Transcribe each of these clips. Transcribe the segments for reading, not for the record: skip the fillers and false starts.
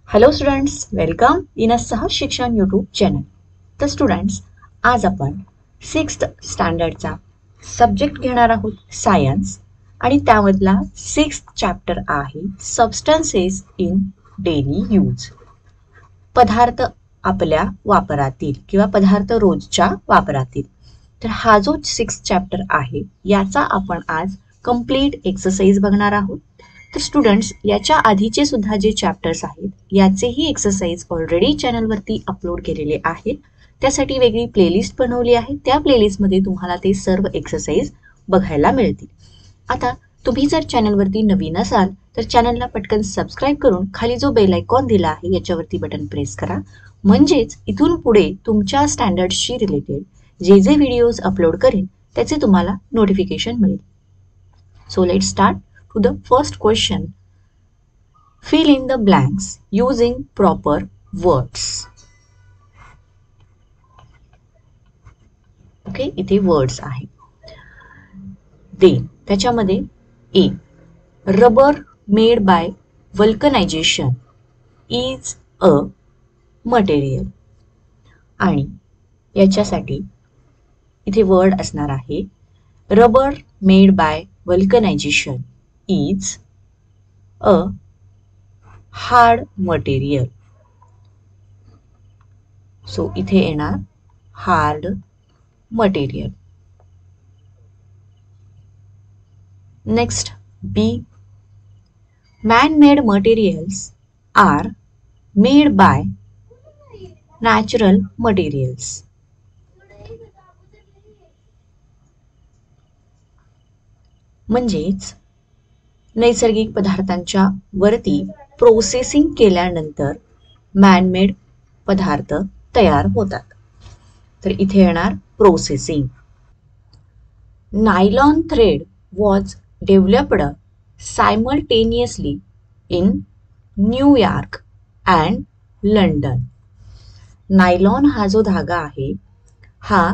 Hello students, welcome in अ सहज शिक्षण YouTube channel. तर स्टुडंट्स, आज आपण 6th स्टँडर्डचा सब्जेक्ट घेणार आहोत सायन्स आणि त्यामधला 6th चॅप्टर आहे सबस्टन्सेस इन डेली यूज. पदार्थ आपल्या वापरातील किंवा पदार्थ रोजच्या वापरातील. तर हा जो 6th चॅप्टर आहे याचा आपण आज कंप्लीट एक्सरसाइज बघणार आहोत. तर स्टुडंट्स, याच्या आधीचे सुद्धा जे चॅप्टर्स आहेत याचेही एक्सरसाइज ऑलरेडी चॅनलवरती अपलोड केलेले आहेत. त्यासाठी वेगळी प्लेलिस्ट बनवली आहे. त्या प्लेलिस्टमध्ये तुम्हाला ते सर्व एक्सरसाइज बघायला मिळतील. आता तुम्ही जर चॅनलवरती नवीन असाल तर चॅनलला पटकन सबस्क्राईब करून खाली जो बेल आयकॉन दिला आहे याच्यावरती बटन प्रेस करा. म्हणजेच इथून पुढे तुमच्या स्टँडर्डशी रिलेटेड जे जे व्हिडिओज अपलोड करेन त्याचे तुम्हाला नोटिफिकेशन मिळेल. So let start to the first question. Fill in the blanks using proper words. Okay, इथे वर्ड्स आहे. देन त्याच्यामध्ये A, rubber made by vulcanization is a material. आणि याच्यासाठी इथे वर्ड असणार आहे rubber made by vulcanization is a hard material. So इथे येणार hard material. Next B, man-made materials are made by natural materials. म्हणजेच नैसर्गिक पदार्थांच्या वरती प्रोसेसिंग केल्यानंतर मॅनमेड पदार्थ तयार होतात. तर इथे येणार processing. Nylon thread was developed simultaneously in New York and London. Nylon हा जो धागा आहे हा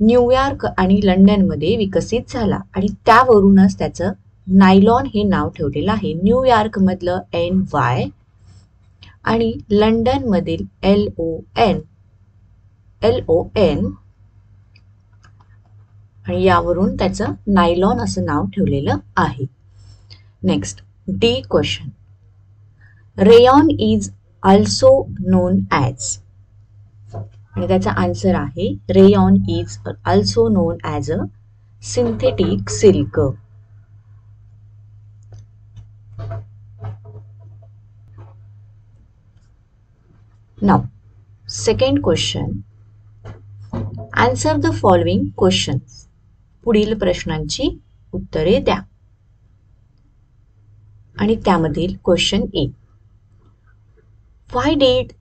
न्यूयॉर्क आणि लंडनमध्ये विकसित झाला आणि त्यावरूनच त्याचं नायलॉन हे नाव ठेवलेलं आहे. न्यूयॉर्क मधलं NY आणि लंडन मधील LON आणि यावरून त्याचं नायलॉन असं नाव ठेवलेलं आहे. Next D question. Rayon is also non as. आणि त्याचा आन्सर आहे rayon is also non as a synthetic silk. Now, second question. Answer the following questions. पुढील प्रश्नांची उत्तरे द्या. आणि त्यामधील question A. Why did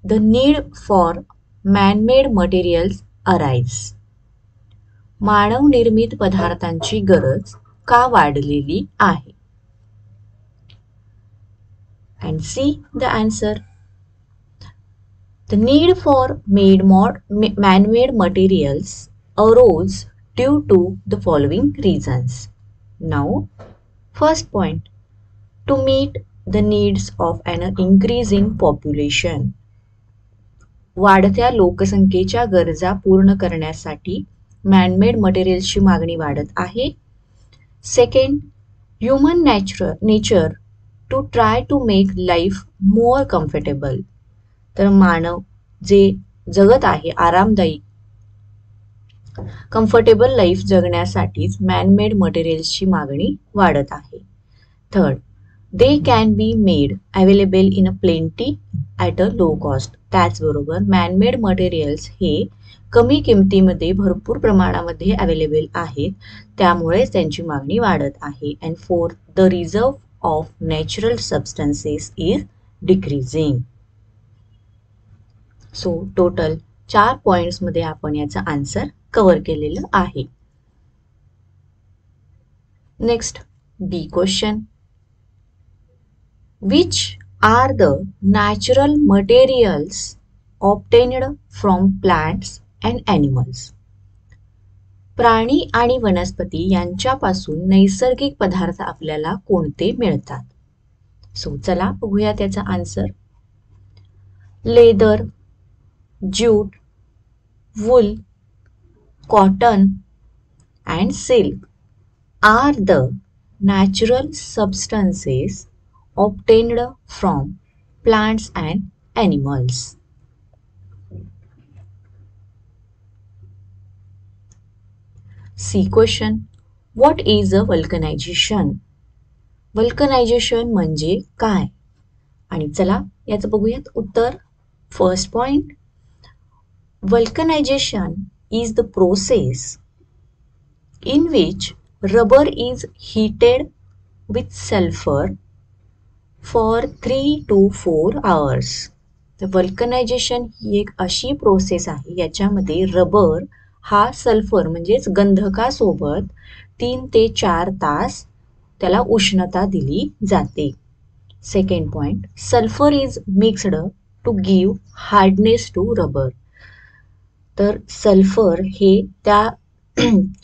the need for man-made materials arise? मानव निर्मित पदार्थांची गरज का वाढलेली आहे? And C, the answer. The need for man-made materials arose due to the following reasons. Now, first point, to meet the needs of an increasing population. वाढत्या लोकसंख्येच्या गरजा पूर्ण करण्यासाठी man-made materialsची मागणी वाढत आहे. Second, human nature to try to make life more comfortable. तर मानव जे जगत आहे आरामदायी कम्फर्टेबल लाईफ जगण्यासाठीच मॅनमेड मटेरियल्सची मागणी वाढत आहे. Third, they can be made available in a plenty at a low cost. त्याचबरोबर मॅनमेड मटेरियल्स हे कमी किमतीमध्ये भरपूर प्रमाणामध्ये अवेलेबल आहेत, त्यामुळेच त्यांची मागणी वाढत आहे. And fourth, the reserve of natural substances is decreasing. So total 4 points मध्ये आपण याचा आन्सर कव्हर केलेलं आहे. Next B question. Which are the natural materials obtained from plants and animals. प्राणी आणि वनस्पती यांच्यापासून नैसर्गिक पदार्थ आपल्याला कोणते मिळतात? सो चला बघूया त्याचा answer. leather, jute, wool, cotton, and silk are the natural substances obtained from plants and animals. C question. What is a vulcanization? Vulcanization म्हणजे काय? आणि चला याचं बघूयात उत्तर. First point, vulcanization is the process in which rubber is heated with sulfur for 3 to 4 hours. तर vulcanization ही एक अशी प्रोसेस आहे याच्यामध्ये रबर हा सल्फर म्हणजेच गंधकासोबत 3 ते 4 तास त्याला उष्णता दिली जाते. Second point, sulphur is mixed to give hardness to rubber. तर सल्फर हे त्या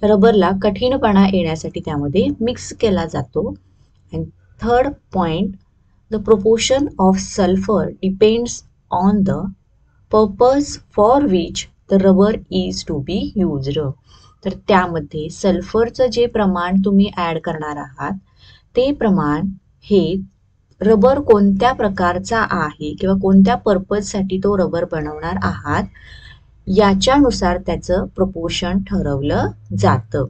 रबरला कठीणपणा येण्यासाठी त्यामध्ये मिक्स केला जातो. And third point, the proportion of sulphur depends on the purpose for which the rubber is to be used. तर त्यामध्ये सल्फरचं जे प्रमाण तुम्ही ॲड करणार आहात ते प्रमाण हे रबर कोणत्या प्रकारचा आहे किंवा कोणत्या पर्पजसाठी तो रबर बनवणार आहात याच्यानुसार त्याचं प्रपोर्शन ठरवलं जातं.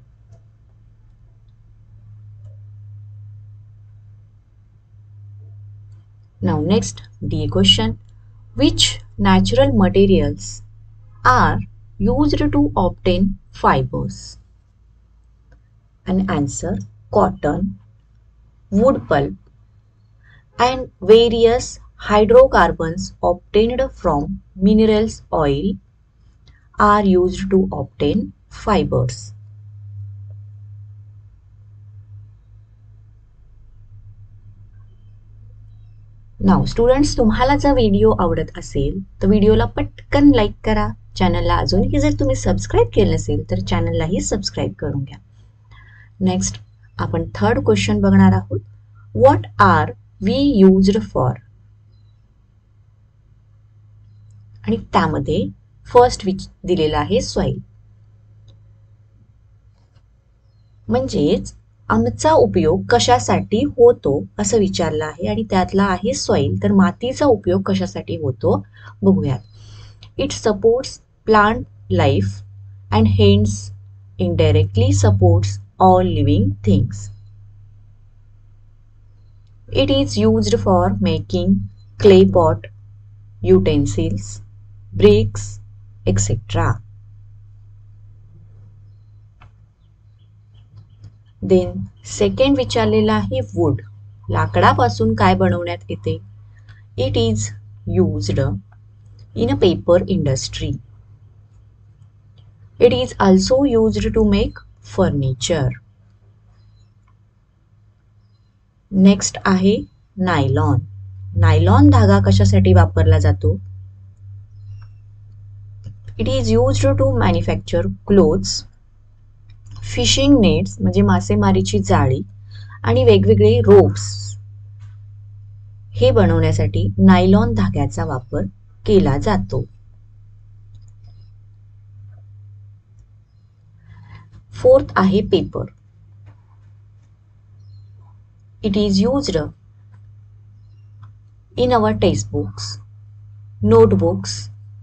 Now next D question. Which natural materials are used to obtain fibers? And answer, cotton, wood pulp and various hydrocarbons obtained from minerals oil are used to obtain fibers. Now students, तुम्हाला जर video आवडत असेल तर व्हिडिओला पटकन like करा. चॅनलला अजूनही जर तुम्ही सबस्क्राईब केलं नसेल तर चॅनललाही सबस्क्राईब करून घ्या. नेक्स्ट आपण थर्ड क्वेश्चन बघणार आहोत. What are we used for? आणि त्यामध्ये फर्स्ट विच दिलेला आहे सॉइल. म्हणजेच आमचा उपयोग कशासाठी होतो असं विचारलं आहे आणि त्यातला आहे सॉइल. तर मातीचा उपयोग कशासाठी होतो बघूयात. It supports plant life and hence indirectly supports all living things. It is used for making clay pot, utensils, bricks etcetera. Then second विचारलेला आहे वूड. लाकडापासून काय बनवण्यात येते? It is used in a paper industry. It is also used to make furniture. Next आहे nylon. Nylon धागा कशासाठी वापरला जातो? It is used to manufacture clothes, fishing nets म्हणजे मासेमारीची जाळी आणि वेगवेगळे रोप्स हे बनवण्यासाठी नायलॉन धाग्याचा वापर केला जातो. फोर्थ आहे paper. It is used in our textbooks, notebooks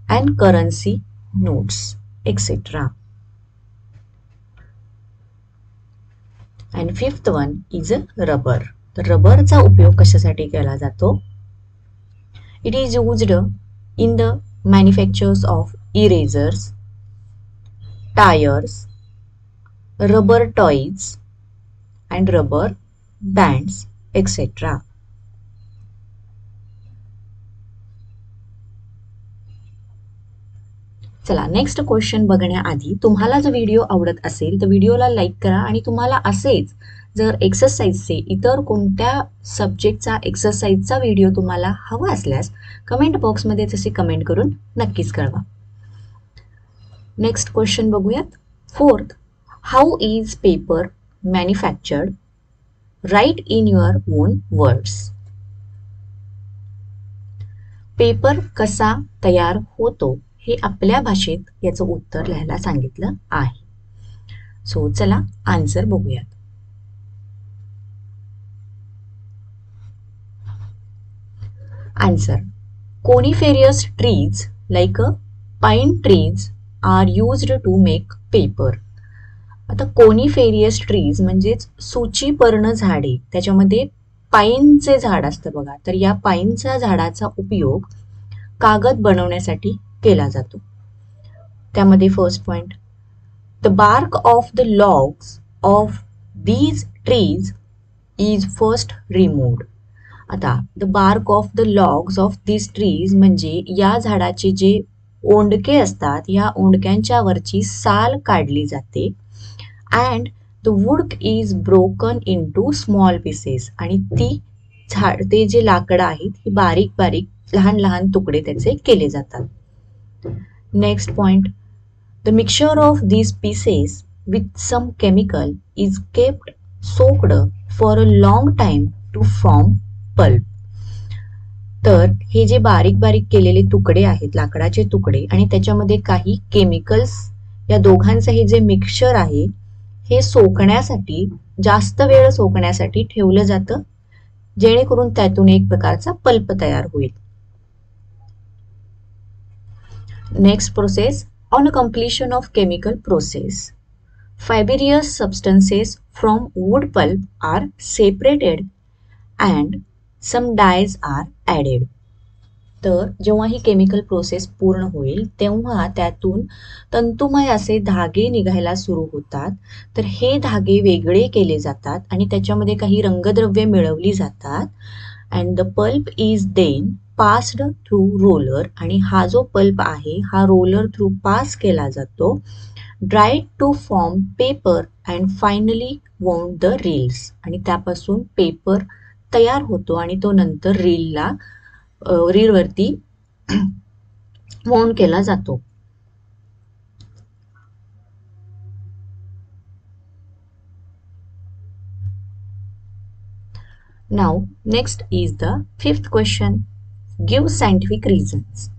and currency notes etcetera. And fifth one is rubber. तर रबरचा उपयोग कशासाठी केला जातो? It is used in the manufactures of erasers, tyres, rubber toys and rubber bands etcetera. चला next question बघण्याआधी तुम्हाला जर व्हिडिओ आवडत असेल तर व्हिडिओला लाईक करा आणि तुम्हाला असेच जर एक्सरसाइजचे इतर कोणत्या सब्जेक्टचा एक्सरसाइजचा व्हिडिओ तुम्हाला हवा असल्यास कमेंट बॉक्समध्ये तसे कमेंट करून नक्कीच कळवा. नेक्स्ट क्वेश्चन बघूयात. Fourth, how is paper manufactured? Write in your own words. Paper कसा तयार होतो हे आपल्या भाषेत याचं उत्तर लिहायला सांगितलं आहे. सो चला आन्सर बघूयात. Answer, coniferous trees like pine trees are used to make paper. आता कोनिफेरियस ट्रीज म्हणजेच सूचीपर्ण झाडे, त्याच्यामध्ये पाईनचे झाड असतं बघा, तर या पाईनच्या झाडाचा उपयोग कागद बनवण्यासाठी केला जातो. त्यामध्ये first point, the bark of the logs of these trees is first removed. आता the bark of the logs of this trees म्हणजे या झाडाचे जे ओंडके असतात, या ओंडक्यांच्या वरची साल काढली जाते. And the wood is broken into small pieces, आणि ते जे लाकडं आहेत ही बारीक बारीक लहान लहान तुकडे त्याचे केले जातात. Next point, the mixture of these pieces with some chemical is kept soaked for a long time to form pulp. तर हे जे बारीक बारीक केलेले तुकडे आहेत, लाकडाचे तुकडे, आणि त्याच्यामध्ये काही केमिकल्स, या दोघांचं हे जे मिक्सचर आहे हे सोकण्यासाठी, जास्त वेळ सोकण्यासाठी ठेवलं जातं, जेणेकरून त्यातून एक प्रकारचा पल्प तयार होईल. Next process, on completion of chemical process fibrous substances from wood pulp are separated and some dyes are added. तर जेव्हा ही केमिकल प्रोसेस पूर्ण होईल तेव्हा त्यातून तंतुमय असे धागे निघायला सुरू होतात. तर हे धागे वेगळे केले जातात आणि त्याच्यामध्ये काही रंगद्रव्य मिळवली जातात. And the pulp is then passed through roller, आणि हा जो पल्प आहे हा रोलर थ्रू पास केला जातो. Dried to form paper and finally wound the reels, आणि त्यापासून पेपर तयार होतो आणि तो नंतर रीलवरती वोन केला जातो. Now next is the fifth question, give scientific reasons.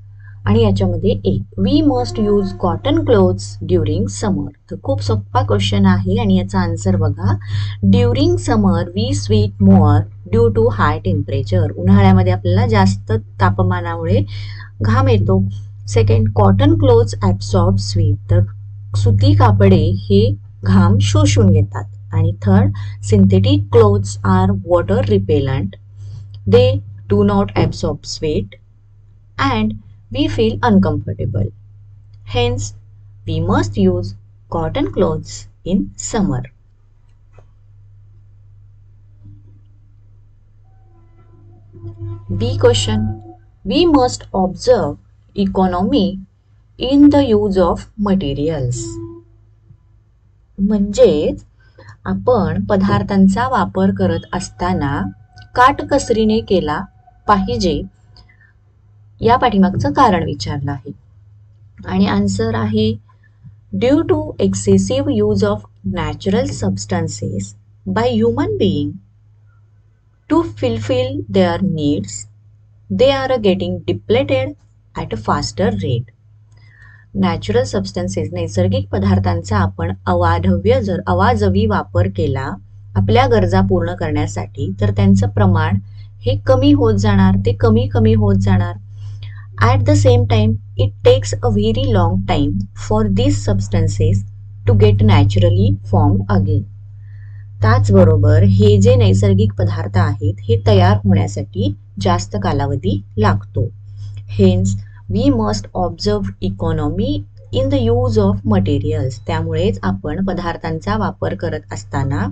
आणि याच्यामध्ये we must use cotton clothes during summer. तर खूप सोपा क्वेश्चन आहे आणि याचा आन्सर बघा. During summer we sweat more due to high temperature. उन्हाळ्यामध्ये आपल्याला जास्त तापमानामुळे घाम येतो. Second, cotton clothes absorb sweat. तर सुती कापडे हे घाम शोषून घेतात. आणि third, synthetic clothes are water repellent. They do not absorb sweat and we feel uncomfortable. Hence, we must use cotton clothes in summer. B question, we must observe economy in the use of materials. म्हणजेच आपण पदार्थांचा वापर करत असताना काटकसरीने केला पाहिजे, या पाठीमागचं कारण विचारलं आहे. आणि आन्सर आहे, due to excessive use of natural substances by human being to fulfil their needs, they are getting depleted at a faster rate. Natural substances, नैसर्गिक पदार्थांचा आपण अवाजवी वापर केला आपल्या गरजा पूर्ण करण्यासाठी, तर त्यांचं प्रमाण हे कमी होत जाणार, ते कमी होत जाणार. At the same time, it takes a very long time for these substances to get naturally formed again. त्याचबरोबर हे जे नैसर्गिक पदार्थ आहेत हे तयार होण्यासाठी जास्त कालावधी लागतो. Hence, we must observe economy in the use of materials. त्यामुळेच आपण पदार्थांचा वापर करत असताना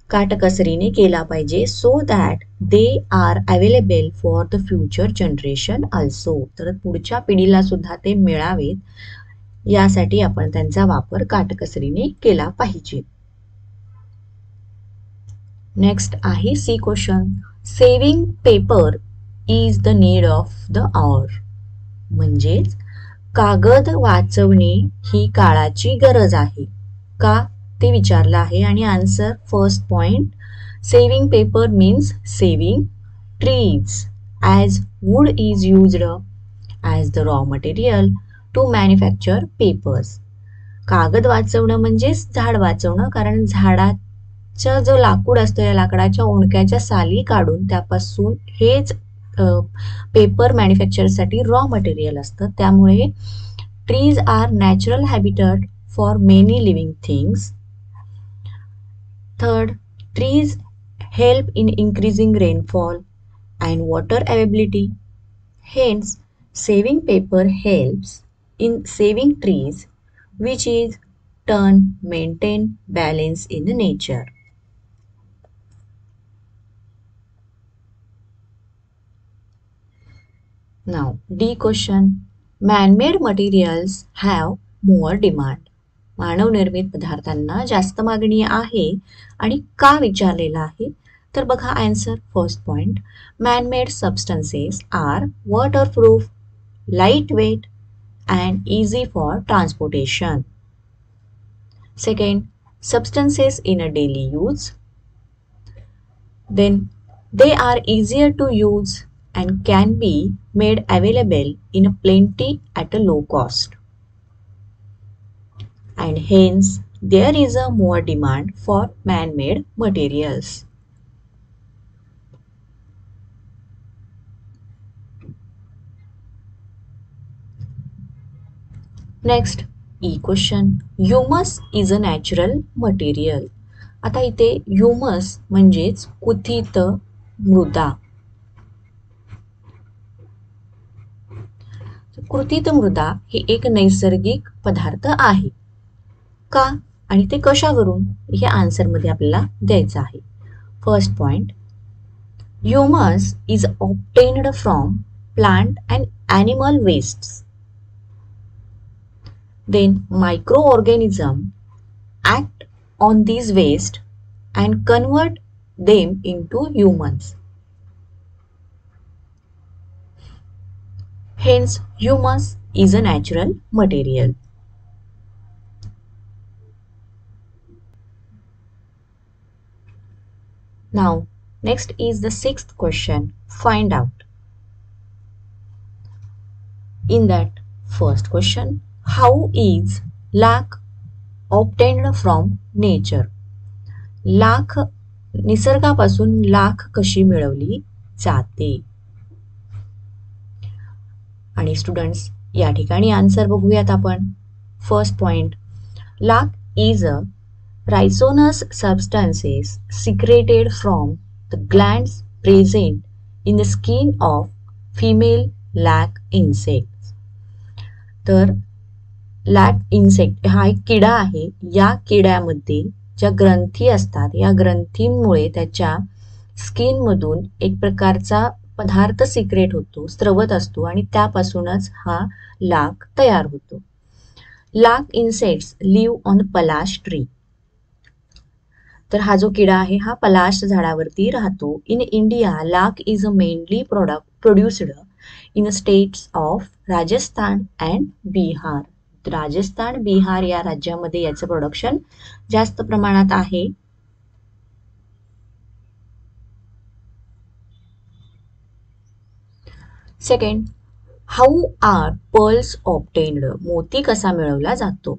काटकसरीने केला पाहिजे, so that they are available for the future generation also. तर पुढच्या पिढीला सुद्धा ते मिळावेत यासाठी आपण त्यांचा वापर काटकसरीने केला पाहिजे. नेक्स्ट आहे C question, saving paper is the need of the hour. म्हणजेच कागद वाचवणे ही काळाची गरज आहे का ते विचारलं आहे. आणि answer first point, saving paper means saving trees. as wood is used as the raw material to manufacture papers. कागद वाचवणं म्हणजेच झाड वाचवणं, कारण झाडाचा जो लाकूड असतो या लाकडाच्या ओंडक्याच्या साली काढून त्यापासून हेच पेपर मॅन्युफॅक्चरसाठी रॉ मटेरियल असतं. त्यामुळे trees are natural habitat for many living things. Third, trees help in increasing rainfall and water availability. Hence, saving paper helps in saving trees, which is turn maintain balance in nature. Now, D question. Man-made materials have more demand. मानवनिर्मित पदार्थांना जास्त मागणी आहे आणि का विचारलेला आहे तर बघा answer. First point, manmade substances are waterproof, light weight and easy for transportation. Second, substances in a daily use. Then they are easier to use and can be made available in a plenty at a low cost. And hence there is a more demand for man-made materials. Next, E question. Humus is a natural material. आता इथे humus म्हणजेच कुथित मृदा. कुथित मृदा ही एक नैसर्गिक पदार्थ आहे. का आणि ते कशावरून हे आन्सरमध्ये आपल्याला द्यायचं आहे. First point, humus is obtained from plant and animal wastes. Then micro organism act on these waste and convert them into humans. Hence, humus is a natural material. Now, next is the sixth question. Find out. In that first question, how is lac obtained from nature? Lakh निसर्गापासून लाख कशी मिळवली जाते? आणि students या ठिकाणी answer बघूयात आपण. First point, lac is a resinous substances secreted from the glands present in the skin of female lac insect. तर लॅक इन्सेक्ट हा एक किडा आहे. या किड्यामध्ये ज्या ग्रंथी असतात या ग्रंथींमुळे त्याच्या स्किनमधून एक प्रकारचा पदार्थ सिक्रेट होतो, स्त्रवत असतो आणि त्यापासूनच हा लाक तयार होतो. Lac insects live on palash tree. तर हा जो किडा आहे हा पलाश झाडावरती राहतो. In India lac is a mainly produced in states of Rajasthan and Bihar. Rajasthan Bihar या राज्यामध्ये याचं प्रोडक्शन जास्त प्रमाणात आहे. Second, how are pearls obtained. मोती कसा मिळवला जातो?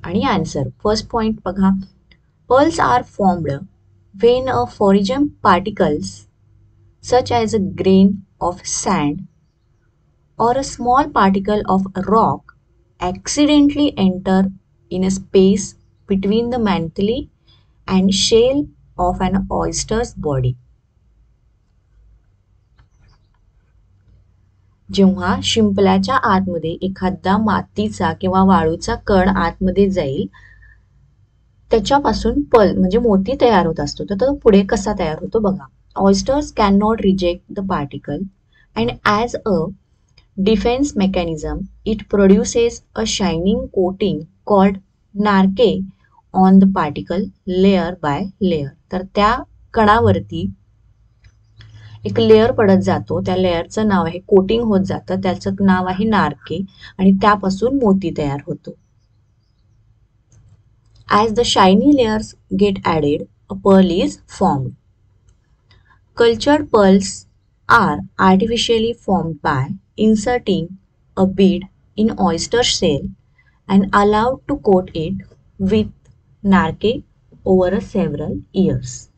आणि आन्सर. फर्स्ट पॉइंट बघा, pearls are formed when a foreign particles such as a grain of sand or a small particle of a rock accidentally enter in a space between the mantle and shell of an oyster's body. जेव्हा शिंपल्याच्या आतमध्ये एखादा मातीचा किंवा वाळूचा कण आतमध्ये जाईल त्याच्यापासून पर्ल म्हणजे मोती तयार होत असतो. तर तो पुढे कसा तयार होतो बघा. Oysters can not reject the particle and as a defense mechanism it produces a shining coating called narke on the particle layer by layer. तर त्या कणावरती एक लेयर पडत जातो. त्या लेयरचं नाव आहे कोटिंग होत जातं, त्याचं नाव आहे नार्के आणि त्यापासून मोती तयार होतो. As the shiny layers get added, a pearl is formed. Cultured pearls are artificially formed by inserting a bead in oyster shell and allowed to coat it with nacre over several years.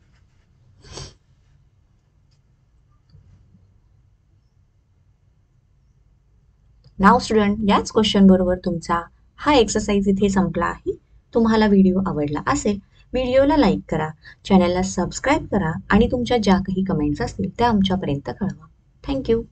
Now student, याच question बरोबर तुमचा हा exercise इथे संपला आहे. तुम्हाला video आवडला असेल, व्हिडिओला लाईक करा, चॅनलला सबस्क्राईब करा आणि तुमच्या ज्या काही कमेंट्स असतील त्या आमच्यापर्यंत कळवा. थँक्यू.